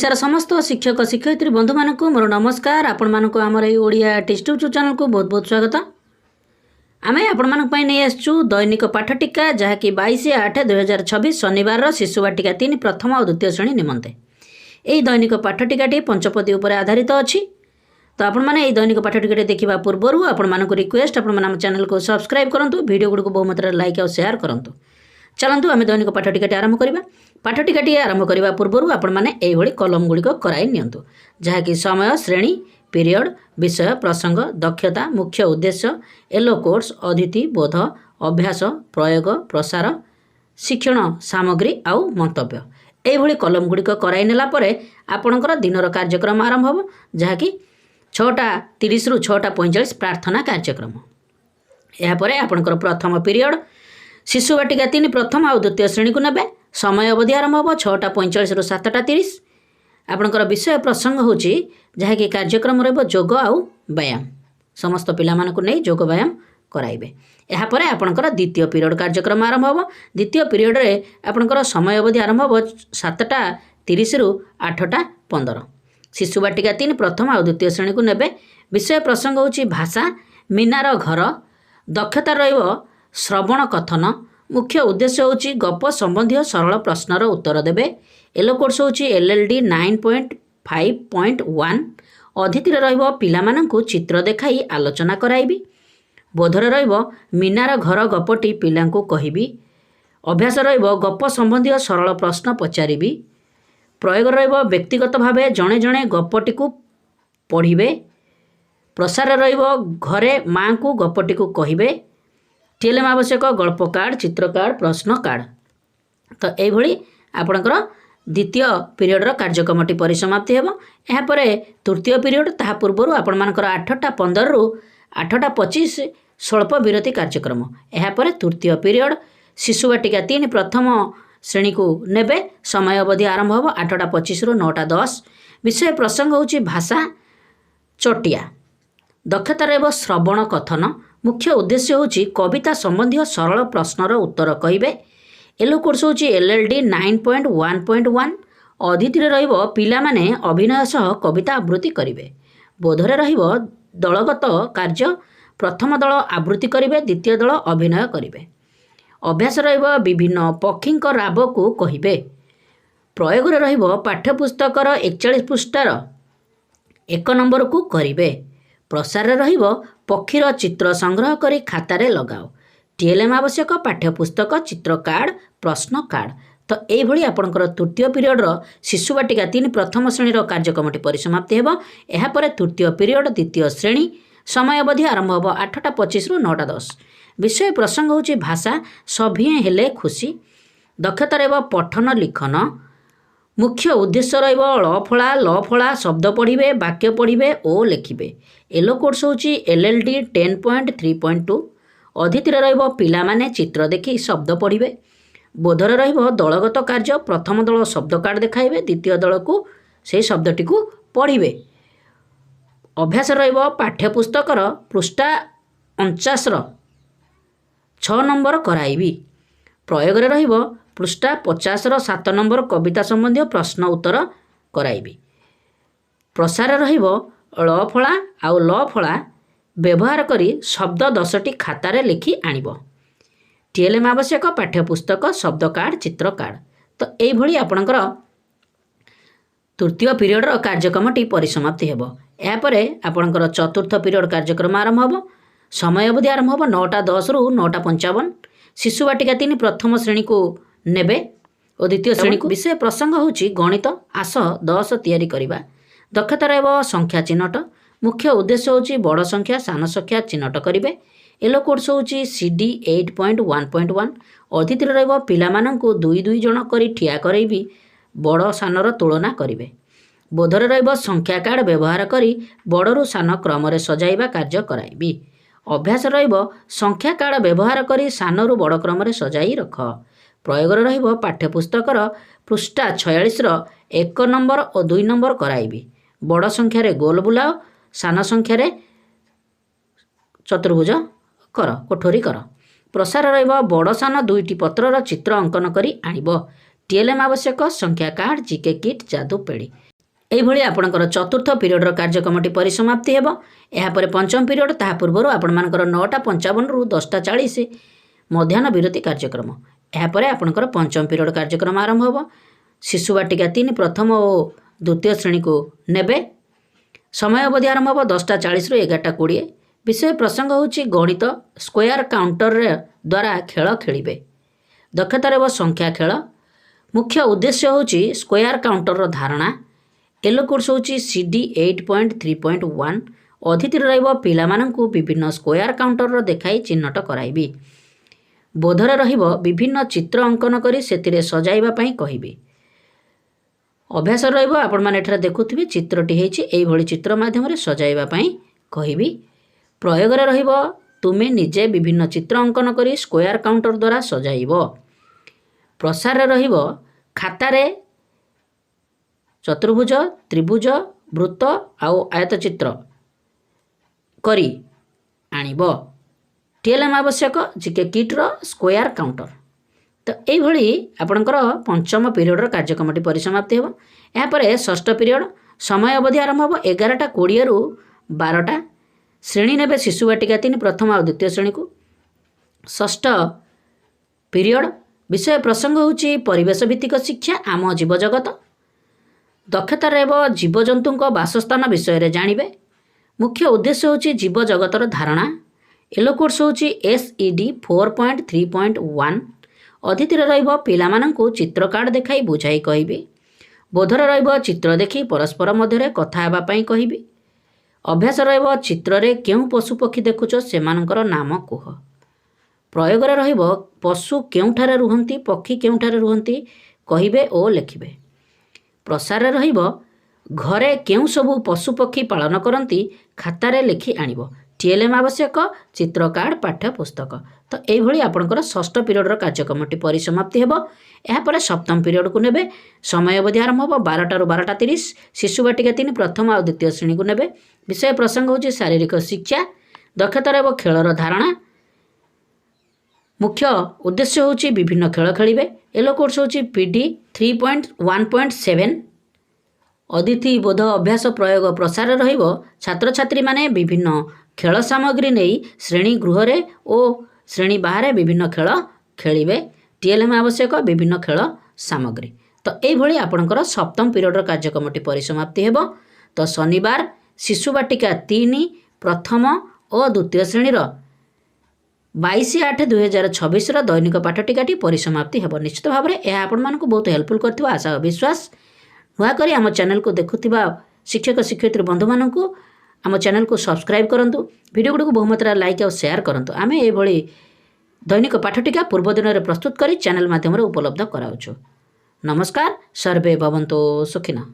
ओडिशार समस्त शिक्षक शिक्षयित्री बंधु मानक मोर नमस्कार। आपण मानक आमर ये ओडिया टेस्ट यूट्यूब चैनल को बहुत बहुत स्वागत। आमे आपण मानक पई नै आछू दैनिक पाठटिका जहाँकि 22/8/2026 शनिवार शिशु वाटिका 3 प्रथम और द्वितीय श्रेणी निमंते। यही दैनिक पाठटिकाटी पंचपदी उपर आधारित अच्छी। तो आपण मैंने यही दैनिक पाठटिकाटी देखा पूर्व आपण मानक रिक्वेस्ट आपण मैंने चैनल को सब्सक्राइब करूँ, वीडियो गुड़ को बहु मात्रा लाइक और शेयर करूँ। चलतु आम दैनिक पाठटिकाटी आरंभ करवा। पाठटिकाटी आरंभ करने पूर्व आपण मैंने यही कलम गुड़िक कराई नियंतु, जहाँकि समय, श्रेणी, पीरियड, विषय, प्रसंग, दक्षता, मुख्य उद्देश्य, एलो कोर्स, अतिथि, बोध, अभ्यास, प्रयोग, प्रसार, शिक्षण सामग्री आउ मंतव्य यही कलम गुड़िक कराई नेला परे आपणकर दिनर कार्यक्रम आरंभ हो, जहाँकि 6:30 रु 6:45 प्रार्थना कार्यक्रम। यापर आपणकर प्रथम पीरियड शिशु वाटिका 3 प्रथम और द्वितीय श्रेणी को नेबे। समय अवधि आरंभ हो 6:45 रु 7:30। आपणकर विषय प्रसंग होची जहाँकि कार्यक्रम रहिबो योग आउ व्यायाम। समस्त पिला मानकु नै योग व्यायाम कराइबे। यापर आपणकर द्वितीय पीरियड कार्यक्रम आरंभ हो। द्वितीय पीरियड रे आपणकर समय अवधि आरंभ हो 7:30 रु 8:15। शिशु वाटिका 3 प्रथम और द्वितीय श्रेणी को नेबे। विषय प्रसंग होची भाषा, मीनार घर, दक्षता रहिबो श्रवण कथन, मुख्य उद्देश्य होची गप संबंधी सरल प्रश्नर उत्तर देबे। एलो कोर्स होची LLD 9.5.1। अतिथि रहिबो पिलामानंकु चित्र देखाई आलोचना कराइबी। बोधरे रहिबो मीनार घर गपटी पिलांकु कहिबी। अभ्यास रहिबो गप संबंधी सरल प्रश्न पचारिबी। प्रयोग रहिबो व्यक्तिगत भावे जणे जणे गपटी को पढ़िबे। प्रसार रहिबो घरे माँ को गपटी को कहिबे। TLM आवश्यक गल्प कार्ड, चित्र कार्ड, प्रश्न कार्ड। तो यही आपणकर द्वितीय पीरियडर कार्यक्रमटी परिसमाप्ति हेबो। यापर तृतीय पीरियड ताहा पूर्व आपण मानकर 8:15 रु 8:25 स्वल्प विरति कार्यक्रम। यापर तृतीय पीरियड शिशु वाटिका 3 प्रथम श्रेणी को नेबे। समय अवधि आरंभ हो 8:25 रु 9:10। विषय प्रसंग होची भाषा चटिया, दक्षता रहबो श्रवण कथन, मुख्य उद्देश्य होची कविता संबंधी सरल प्रश्नर उत्तर कहिबे। एलो कोर्स होची LLD 9.1.1। अतिथि रहिबो पिला माने अभिनय सह कविता आवृत्ति करिवे। बोधरे रहिबो दलगत कार्य, प्रथम दल आवृत्ति करिवे, द्वितीय दल अभिनय करिवे। अभ्यास रहिबो विभिन्न पक्षीक राब को कहिबे। प्रयोग रे रहिबो पाठ्यपुस्तकर 41 पृष्ठार 1 नंबर को करिवे। प्रसार रहिबो पक्षीर चित्र संग्रह करी खातारे लगाओ। TLM आवश्यक पाठ्यपुस्तक, चित्र कार्ड, प्रश्न कार्ड। तो यही आपणकर तृतीय पीरियडर शिशु वाटिका 3 प्रथम श्रेणी कार्यक्रमटी परिसमाप्ति हेबो। यापर तृतीय पीरियड द्वितीय श्रेणी समय अवधि आरंभ हो 8:25 रु 9:10। विषय प्रसंग होची भाषा सभिए हेले खुशी, दक्षता रहबो पठन लिखन, मुख्य उद्देश्य रहिबो ल फला शब्द पढ़िबे, वाक्य पढ़िबे ओ लेखिबे। एलो कोर्स होची LLD 10.3.2। अतिथि रहिबो पिला माने चित्र देखि शब्द पढ़िबे। बोधरे रहिबो दलगत कार्य, प्रथम दल शब्द कार्ड देखाइबे, द्वितीय दल को से शब्दटी को पढ़िबे। अभ्यास रहिबो पाठ्यपुस्तकर पृष्ठा 49 रो 6 नंबर कराइबी। प्रयोग रे रहिबो पृष्ठा 50 रो 7 नंबर कविता संबंधी प्रश्न उत्तर कराइबी। प्रसार रहिबो ल फला आउ ल फला व्यवहार करी शब्द 10टी खातारे लिखि आनिबो। TLM आवश्यक पाठ्यपुस्तक, शब्द कार्ड, चित्र कार्ड। तो यही आपणकर तृतीय पीरियडर कार्यक्रमटी परिसमाप्ति हेबो। यापर आपणकर चतुर्थ पीरियड कार्यक्रम आरंभ हो। समय अवधि आरंभ हो 9:10 रु 9:55। शिशु वाटिका 3 प्रथम श्रेणी को नेबे और द्वितीय श्रेणी को। विषय प्रसंग होची गणित, आस 10 तैयारी करिबा। दक्षता रहबो संख्या चिन्हट, मुख्य उद्देश्य होची बड़ संख्या सान संख्या चिन्हट करिवे। एलो कोर्स होची CD 8.1.1। अतिथि रहबो पिला मानंकु 2-2 जण करी ठिया करैबी, बड़ सानर तुलना करिवे। बोधरे रहबो संख्या कार्ड व्यवहार करी बड़रू सान क्रम रे सजाइबा कार्य कराइबी। अभ्यास रहिबो संख्या कार्ड व्यवहार करी सानरू बड़ क्रम रे सजाई रख। प्रयोग रहिबो पाठ्यपुस्तकर पृष्ठा 46 रो 1 नंबर और 2 नंबर कराइबी। बड़ संख्या रे गोल बुलाओ, सान संख्या रे चतुर्भुज कर, कोठोरी कर। प्रसार रहिबो बड़ सान 2टी पत्रर चित्र अंकन करी आनिबो। TLM आवश्यक संख्या कार्ड, GK किट, जादू पेड़ी। এইভাবে আপনার চতুর্থ পিরিয়ডর কার্যক্রমটি পরিসমাপ্তি হব। এরপরে পঞ্চম পিরিয়ড, তাহা পূর্বর আপনার 9:55 রু 10:40 ମଧ୍ୟାହ୍ନ ବିରତି କାର୍ଯ୍ୟକ୍ରମ। ଏହାପରେ ଆପଣଙ୍କର ପଞ୍ଚମ ପିରିୟଡ଼ କାର୍ଯ୍ୟକ୍ରମ ଆରମ୍ଭ ହେବ। ଶିଶୁ ବାଟିକା 3 ପ୍ରଥମ ଓ ଦ୍ୱିତୀୟ ଶ୍ରେଣୀକୁ ନେବେ। ସମୟ ଅବଧି ଆରମ୍ଭ ହେବ 10:40 ରୁ 11:20। ବିଷୟ ପ୍ରସଙ୍ଗ ହେଉଛି ଗଣିତ। ସ୍କୋୟାର କାଉଣ୍ଟର ଦ୍ୱାରା ଖେଳ ଖେଳିବେ। ଦକ୍ଷତା ରହିବ ସଂଖ୍ୟା ଖେଳ। ମୁଖ୍ୟ ଉଦ୍ଦେଶ୍ୟ ହେଉଛି ସ୍କୋୟାର କାଉଣ୍ଟରର ଧାରଣା। ୟେଲୋ କୋର୍ସ ହେଉଛି CD 8.3.1। ଅତିଥିରେ ରହିବ ପିଲାମାନଙ୍କୁ ବିଭିନ୍ନ ସ୍କୋୟାର କାଉଣ୍ଟରର ଦେଖାଇ ଚିହ୍ନଟ କରାଇବି। ବୋଧରେ ରହିବ ବିଭିନ୍ନ ଚିତ୍ର ଅଙ୍କନ କରି ସେଥିରେ ସଜାଇବା ପାଇଁ କହିବି। ଅଭ୍ୟାସ ରହିବ ଆପଣମାନେ ଏଠାରେ ଦେଖୁଥିବେ ଚିତ୍ରଟି ହେଇଛି, ଏଇଭଳି ଚିତ୍ର ମାଧ୍ୟମରେ ସଜାଇବା ପାଇଁ କହିବି। ପ୍ରୟୋଗରେ ରହିବ ତୁମେ ନିଜେ ବିଭିନ୍ନ ଚିତ୍ର ଅଙ୍କନ କରି ସ୍କୋୟାର କାଉଣ୍ଟର ଦ୍ୱାରା ସଜାଇବ। ପ୍ରସାରରେ ରହିବ ଖାତାରେ ଚତୁର୍ଭୁଜ, ତ୍ରିଭୁଜ, ବୃତ୍ତ ଆଉ ଆୟତଚିତ୍ର କରି ଆଣିବ। TLM ଆବଶ୍ୟକ GK କିଟ୍ର ସ୍କୋୟାର କାଉଣ୍ଟର। ତ এইভাবে ଆପଣଙ୍କର ପଞ୍ଚମ ପିରିୟଡ଼ର କାର୍ଯ୍ୟକ୍ରମଟି ପରିସମାପ୍ତି ହେବ। ଏହାପରେ ଷଷ୍ଠ ପିରିୟଡ଼। ସମୟ ଅବଧି ଆରମ୍ଭ ହେବ 11:20 ରୁ 12ଟା। ଶ୍ରେଣୀ ନେବେ ଶିଶୁ ବାଟିକା 3 ପ୍ରଥମ ଆଉ ଦ୍ୱିତୀୟ ଶ୍ରେଣୀକୁ। ଷଷ୍ଠ ପିରିୟଡ଼। ବିଷୟ ପ୍ରସଙ୍ଗ ହେଉଛି ପରିବେଶ ଭିତ୍ତିକ ଶିକ୍ଷା, ଆମ ଜୀବଜଗତ। ଦକ୍ଷତା ରହିବ ଜୀବଜନ୍ତୁଙ୍କ ବାସସ୍ଥାନ ବିଷୟରେ ଜାଣିବେ। ମୁଖ୍ୟ ଉଦ୍ଦେଶ୍ୟ ହେଉଛି ଜୀବଜଗତର ଧାରଣା। ୟେଲୋ କୋର୍ସ ହେଉଛି SED 4.3.1। ଅତିଥିରେ ରହିବ ପିଲାମାନଙ୍କୁ ଚିତ୍ର କାର୍ଡ଼ ଦେଖାଇ ବୁଝାଇ କହିବି। ବୋଧରେ ରହିବ ଚିତ୍ର ଦେଖି ପରସ୍ପର ମଧ୍ୟରେ କଥା ହେବା ପାଇଁ କହିବି। ଅଭ୍ୟାସ ରହିବ ଚିତ୍ରରେ କେଉଁ ପଶୁପକ୍ଷୀ ଦେଖୁଛ ସେମାନଙ୍କର ନାମ କୁହ। ପ୍ରୟୋଗରେ ରହିବ ପଶୁ କେଉଁଠାରେ ରୁହନ୍ତି, ପକ୍ଷୀ କେଉଁଠାରେ ରୁହନ୍ତି କହିବେ ଓ ଲେଖିବେ। ପ୍ରସାରରେ ରହିବ ଘରେ କେଉଁ ସବୁ ପଶୁପକ୍ଷୀ ପାଳନ କରନ୍ତି ଖାତାରେ ଲେଖି ଆଣିବ। TLM ଆବଶ୍ୟକ ଚିତ୍ର କାର୍ଡ଼, ପାଠ୍ୟ ପୁସ୍ତକ। ତ এইভাবে ଆପଣଙ୍କର ଷଷ୍ଠ ପିରିୟଡ଼ର କାର୍ଯ୍ୟକ୍ରମଟି ପରିସମାପ୍ତି ହେବ। ଏହାପରେ ସପ୍ତମ ପିରିୟଡ଼କୁ ନେବେ। ସମୟ ଅବଧି ଆରମ୍ଭ ହେବ 12ଟା ରୁ 12:30। ଶିଶୁ ବାଟିକା 3 ପ୍ରଥମ ଆଉ ଦ୍ୱିତୀୟ ଶ୍ରେଣୀକୁ ନେବେ। ବିଷୟ ପ୍ରସଙ୍ଗ ହେଉଛି ଶାରୀରିକ ଶିକ୍ଷା। ଦକ୍ଷତା ରହିବ ଖେଳର ଧାରଣା। ମୁଖ୍ୟ ଉଦ୍ଦେଶ୍ୟ ହେଉଛି ବିଭିନ୍ନ ଖେଳ ଖେଳିବେ। ୟେଲୋ କୋର୍ସ ହେଉଛି PD 3.1.7। ଅତିଥି ବୋଧ ଅଭ୍ୟାସ ପ୍ରୟୋଗ ପ୍ରସାରରେ ରହିବ ଛାତ୍ରଛାତ୍ରୀମାନେ ବିଭିନ୍ନ ଖେଳ ସାମଗ୍ରୀ ନେଇ ଶ୍ରେଣୀ ଗୃହରେ ଓ ଶ୍ରେଣୀ ବାହାରେ ବିଭିନ୍ନ ଖେଳ ଖେଳିବେ। TLM ଆବଶ୍ୟକ ବିଭିନ୍ନ ଖେଳ ସାମଗ୍ରୀ। ତ এইভাবে ଆପଣଙ୍କର ସପ୍ତମ ପିରିୟଡ଼ର କାର୍ଯ୍ୟକ୍ରମଟି ପରିସମାପ୍ତି ହେବ। ତ ଶନିବାର ଶିଶୁ ବାଟିକା 3 ପ୍ରଥମ ଓ ଦ୍ୱିତୀୟ ଶ୍ରେଣୀର 22/8/2026ର ଦୈନିକ ପାଠ ଟିକାଟି ପରିସମାପ୍ତି ହେବ। ନିଶ୍ଚିତ ଭାବରେ ଏହା ଆପଣମାନଙ୍କୁ ବହୁତ ହେଲ୍ପଫୁଲ୍ କରିଥିବା ଆଶା ଓ ବିଶ୍ୱାସ। ନୂଆ କରି ଆମ ଚ୍ୟାନେଲକୁ ଦେଖୁଥିବା ଶିକ୍ଷକ ଶିକ୍ଷୟିତ୍ରୀ ବନ୍ଧୁମାନଙ୍କୁ ଆମ ଚ୍ୟାନେଲକୁ ସବସ୍କ୍ରାଇବ୍ କରନ୍ତୁ। ଭିଡ଼ିଓ ଗୁଡ଼ିକୁ ବହୁମାତ୍ରାରେ ଲାଇକ୍ ଆଉ ସେୟାର କରନ୍ତୁ। ଆମେ ଏଇଭଳି ଦୈନିକ ପାଠ ଟିକା ପୂର୍ବ ଦିନରେ ପ୍ରସ୍ତୁତ କରି ଚ୍ୟାନେଲ ମାଧ୍ୟମରେ ଉପଲବ୍ଧ କରାଉଛୁ। ନମସ୍କାର। ସର୍ବେ ଭବନ୍ତୁ ସୁଖିନଃ।